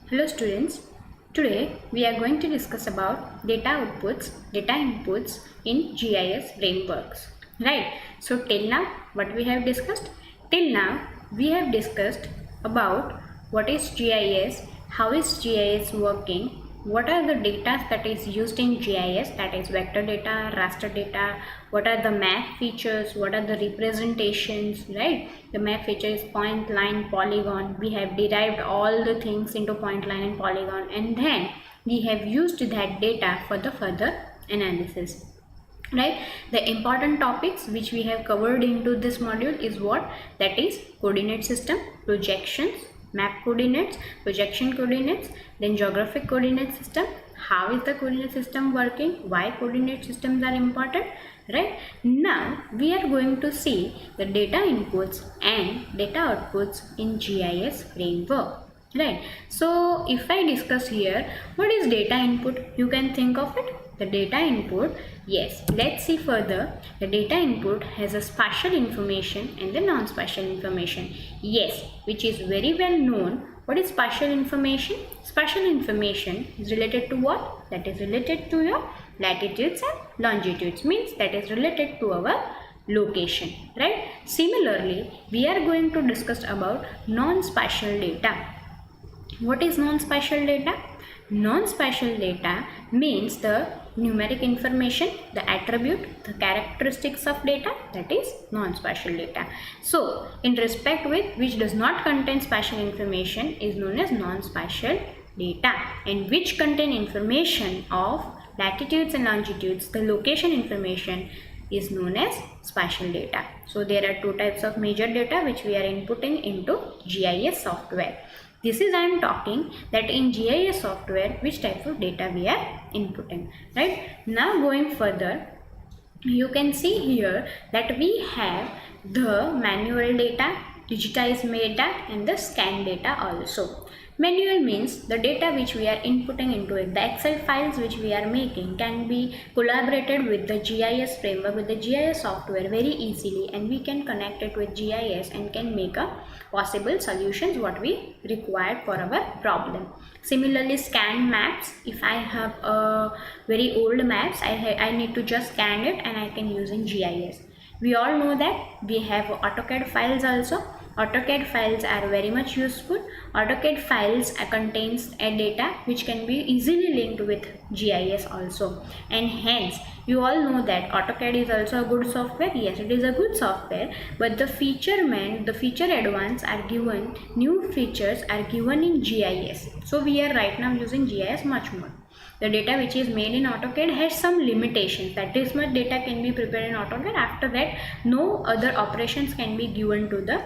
Hello students, today we are going to discuss about data outputs, data inputs in GIS frameworks. Right, so till now what we have discussed? Till now we have discussed about what is GIS, how is GIS working, what are the data that is used in GIS, that is vector data, raster data, what are the map features, what are the representations, right? The map feature is point, line, polygon. We have derived all the things into point, line and polygon, and then we have used that data for the further analysis. Right, the important topics which we have covered into this module is what? That is coordinate system, projections, map coordinates, projection coordinates, then geographic coordinate system. How is the coordinate system working? Why coordinate systems are important? Right, now we are going to see the data inputs and data outputs in GIS framework. Right, so if I discuss here, what is data input? You can think of it, the data input. Yes, let's see further. The data input has a spatial information and the non-spatial information. Yes, which is very well known. What is spatial information? Spatial information is related to what? That is related to your latitudes and longitudes, means that is related to our location, right? Similarly, we are going to discuss about non-spatial data. What is non-spatial data? Non-spatial data means the numeric information, the attribute, the characteristics of data, that is non-spatial data. So, in respect with which does not contain spatial information is known as non-spatial data, and which contain information of latitudes and longitudes, the location information, is known as spatial data. So, there are two types of major data which we are inputting into GIS software. This is I am talking that in GIS software which type of data we are inputting, right? Now going further, you can see here that we have the manual data, digitized data and the scan data also. Manual means the data which we are inputting into it. The Excel files which we are making can be collaborated with the GIS framework, with the GIS software very easily, and we can connect it with GIS and can make a possible solutions what we require for our problem. Similarly, scan maps. If I have a very old maps, I need to just scan it and I can use in GIS. We all know that we have AutoCAD files also. AutoCAD files are very much useful. AutoCAD files contains a data which can be easily linked with GIS also, and hence you all know that AutoCAD is also a good software. Yes, it is a good software, but the feature advance are given, new features are given in GIS. So we are right now using GIS much more. The data which is made in AutoCAD has some limitations, that this much data can be prepared in AutoCAD. After that, no other operations can be given to the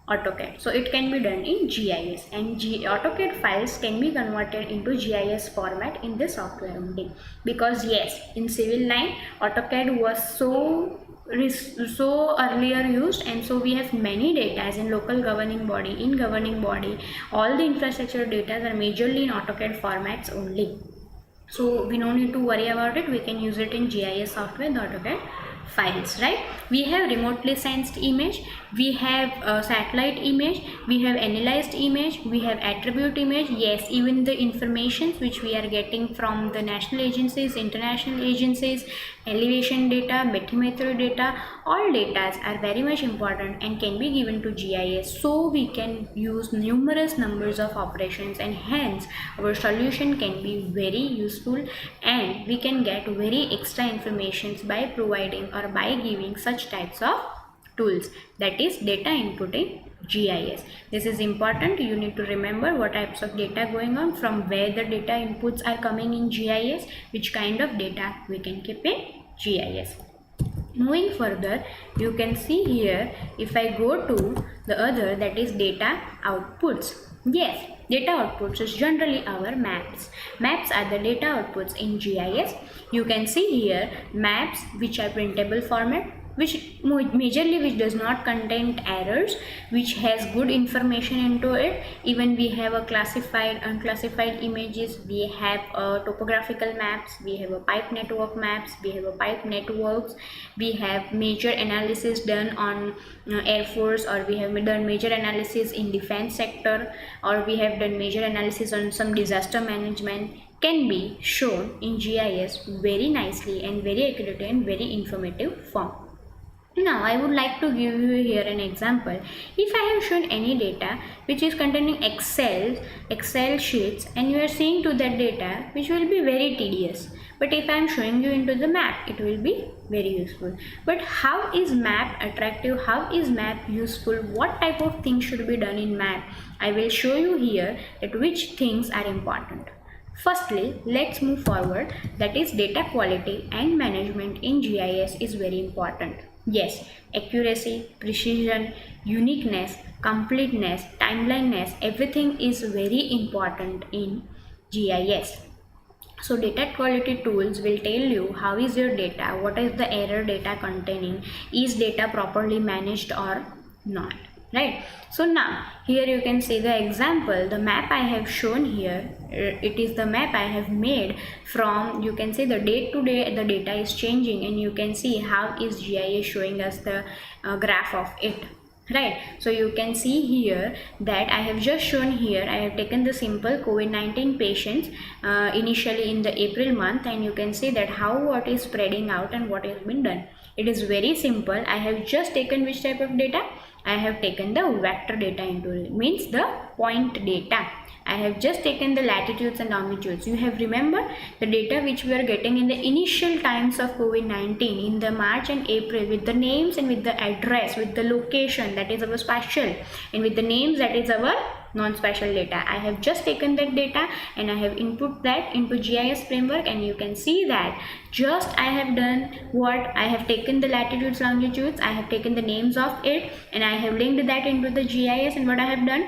AutoCAD. So it can be done in GIS, and AutoCAD files can be converted into GIS format in this software only. Because yes, in civil line, AutoCAD was so earlier used, and so we have many data as in local governing body, in governing body, all the infrastructure data are majorly in AutoCAD formats only. So we don't need to worry about it. We can use it in GIS software, the AutoCAD files, right? We have remotely sensed image, we have satellite image, we have analyzed image, we have attribute image. Yes, even the informations which we are getting from the national agencies, international agencies, elevation data, bathymetry data, all data are very much important and can be given to GIS. So we can use numerous numbers of operations, and hence our solution can be very useful, and we can get very extra informations by providing or by giving such types of tools, that is data input in GIS. This is important. You need to remember what types of data going on, from where the data inputs are coming in GIS, which kind of data we can keep in GIS. Moving further, you can see here, if I go to the other, that is data outputs. Yes, data outputs is generally our maps. Maps are the data outputs in GIS. You can see here maps which are printable format, which majorly which does not contain errors, which has good information into it. Even we have a classified, unclassified images, we have topographical maps, we have a pipe network maps, we have a pipe networks, we have major analysis done on Air Force, or we have done major analysis in defense sector, or we have done major analysis on some disaster management, can be shown in GIS very nicely and very accurately and very informative form. Now I would like to give you here an example. If I have shown any data which is containing Excel sheets, and you are seeing to that data, which will be very tedious. But if I am showing you into the map, it will be very useful. But how is map attractive? How is map useful? What type of things should be done in map? I will show you here that which things are important. Firstly, let's move forward. That is, data quality and management in GIS is very important. Yes, accuracy, precision, uniqueness, completeness, timeliness, everything is very important in GIS. So data quality tools will tell you how is your data, what is the error data containing, is data properly managed or not, right? So now here you can see the example, the map I have shown here. It is the map I have made from, you can see the day to day the data is changing, and you can see how is GIS showing us the graph of it, right? So you can see here that I have just shown here, I have taken the simple COVID-19 patients initially in the April month, and you can see that how what is spreading out and what has been done. It is very simple. I have just taken which type of data? I have taken the vector data into it, means the point data. I have just taken the latitudes and longitudes. You have remember the data which we are getting in the initial times of COVID-19 in the March and April, with the names and with the address, with the location, that is our spatial, and with the names, that is our non-spatial data. I have just taken that data and I have input that into GIS framework, and you can see that just I have done what? I have taken the latitudes, longitudes, I have taken the names of it, and I have linked that into the GIS, and what I have done?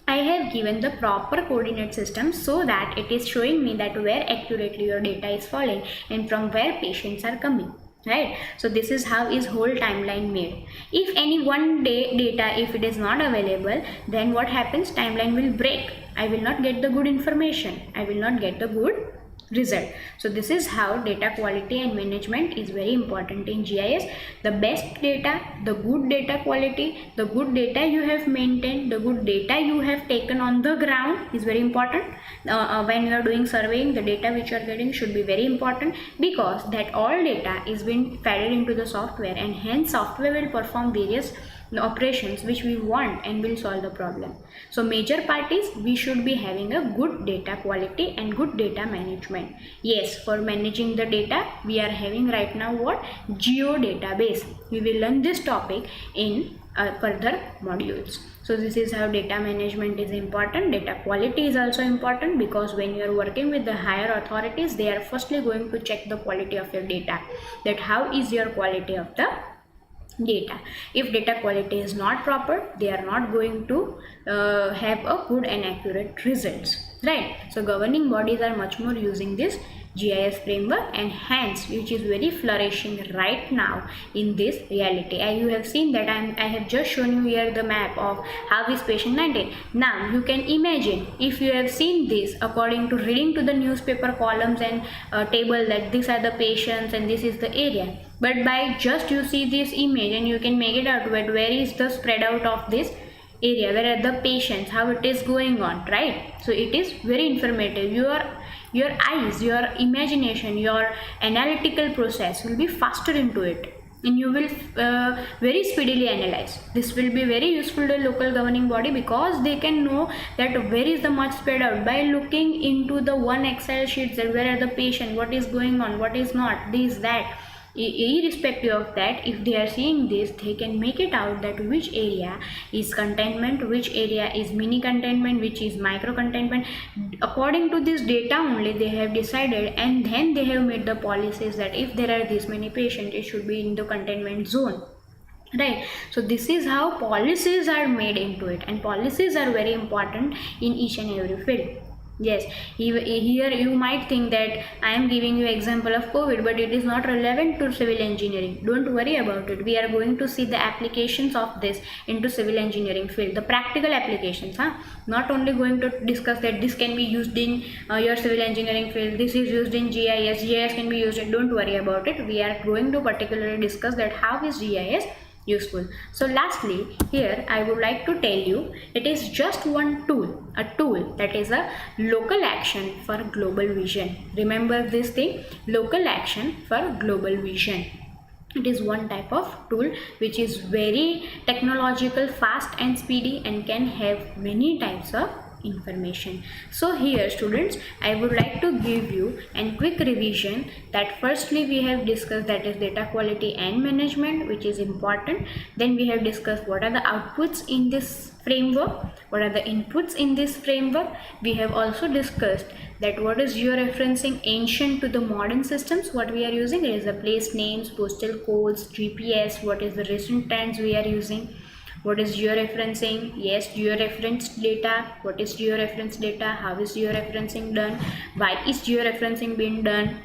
I have given the proper coordinate system so that it is showing me that where accurately your data is falling and from where patients are coming, right? So this is how is whole timeline made. If any one day data, if it is not available, then what happens? Timeline will break. I will not get the good information. I will not get the good result. So this is how data quality and management is very important in GIS. The best data, the good data quality, the good data you have maintained, the good data you have taken on the ground is very important. When you are doing surveying, the data which you are getting should be very important, because that all data is being fed into the software, and hence software will perform various operations which we want and will solve the problem. So major part is we should be having a good data quality and good data management. Yes, for managing the data we are having right now what? Geodatabase. We will learn this topic in further modules. So this is how data management is important. Data quality is also important, because when you are working with the higher authorities, they are firstly going to check the quality of your data, that how is your quality of the data. If data quality is not proper, they are not going to have a good and accurate results, right? So governing bodies are much more using this GIS framework, and hence which is very flourishing right now in this reality. You have seen that I have just shown you here the map of how is patient 19. Now you can imagine if you have seen this according to reading to the newspaper columns and table, that these are the patients and this is the area, but by just you see this image and you can make it out where is the spread out of this area, where are the patients, how it is going on, right? So it is very informative. Your eyes, your imagination, your analytical process will be faster into it, and you will very speedily analyze. This will be very useful to local governing body, because they can know that where is the much spread out by looking into the one Excel sheets, that where are the patient, what is going on, what is not, this, that. Irrespective of that, if they are seeing this, they can make it out that which area is containment, which area is mini containment, which is micro containment. According to this data only they have decided, and then they have made the policies that if there are this many patients, it should be in the containment zone, right? So this is how policies are made into it, and policies are very important in each and every field. Yes, here you might think that I am giving you example of COVID, but it is not relevant to civil engineering. Don't worry about it. We are going to see the applications of this into civil engineering field, the practical applications. Not only going to discuss that this can be used in your civil engineering field, this is used in GIS, GIS can be used in, don't worry about it. We are going to particularly discuss that how is GIS useful. So lastly, here I would like to tell you, it is just one tool, a tool that is a local action for global vision. Remember this thing, local action for global vision. It is one type of tool which is very technological, fast and speedy, and can have many types of information. So here students, I would like to give you a quick revision that firstly we have discussed that is data quality and management, which is important. Then we have discussed what are the outputs in this framework, what are the inputs in this framework. We have also discussed that what is georeferencing ancient to the modern systems, what we are using is the place names, postal codes, GPS, what is the recent trends we are using. What is georeferencing? Yes, georeferenced data. What is georeferenced data? How is georeferencing done? Why is georeferencing being done?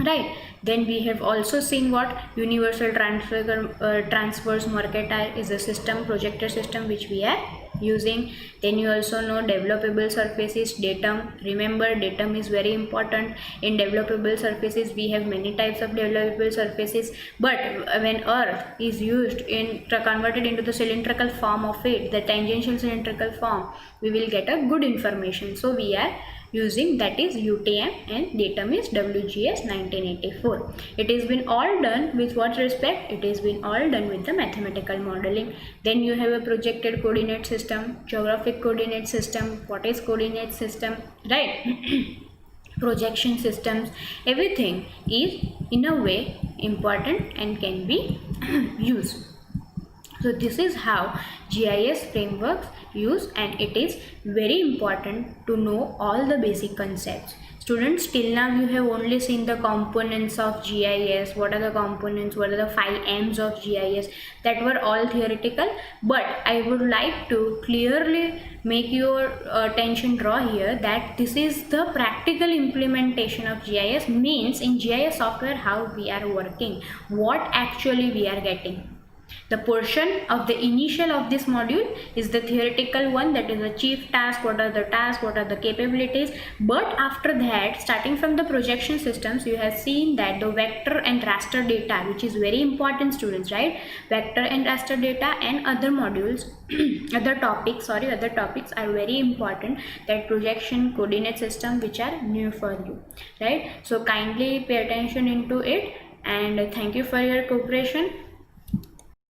Right. Then we have also seen what universal transverse marketer is a system, projector system, which we are using. Then you also know developable surfaces, datum. Remember, datum is very important. In developable surfaces we have many types of developable surfaces, but when earth is used in converted into the cylindrical form of it, the tangential cylindrical form, we will get a good information. So we are using that is UTM, and datum is WGS 1984. It has been all done with what respect? It has been all done with the mathematical modeling. Then you have a projected coordinate system, geographic coordinate system. What is coordinate system? Right. Projection systems, everything is in a way important and can be used. So this is how GIS frameworks use, and it is very important to know all the basic concepts. Students, till now you have only seen the components of GIS, what are the components, what are the 5 M's of GIS, that were all theoretical, but I would like to clearly make your attention draw here that this is the practical implementation of GIS, means in GIS software how we are working, what actually we are getting. The portion of the initial of this module is the theoretical one, that is the chief task, what are the tasks, what are the capabilities. But after that, starting from the projection systems, you have seen that the vector and raster data, which is very important, students, right? Vector and raster data and other modules, other topics are very important, that projection, coordinate system, which are new for you, right? So kindly pay attention into it, and thank you for your cooperation.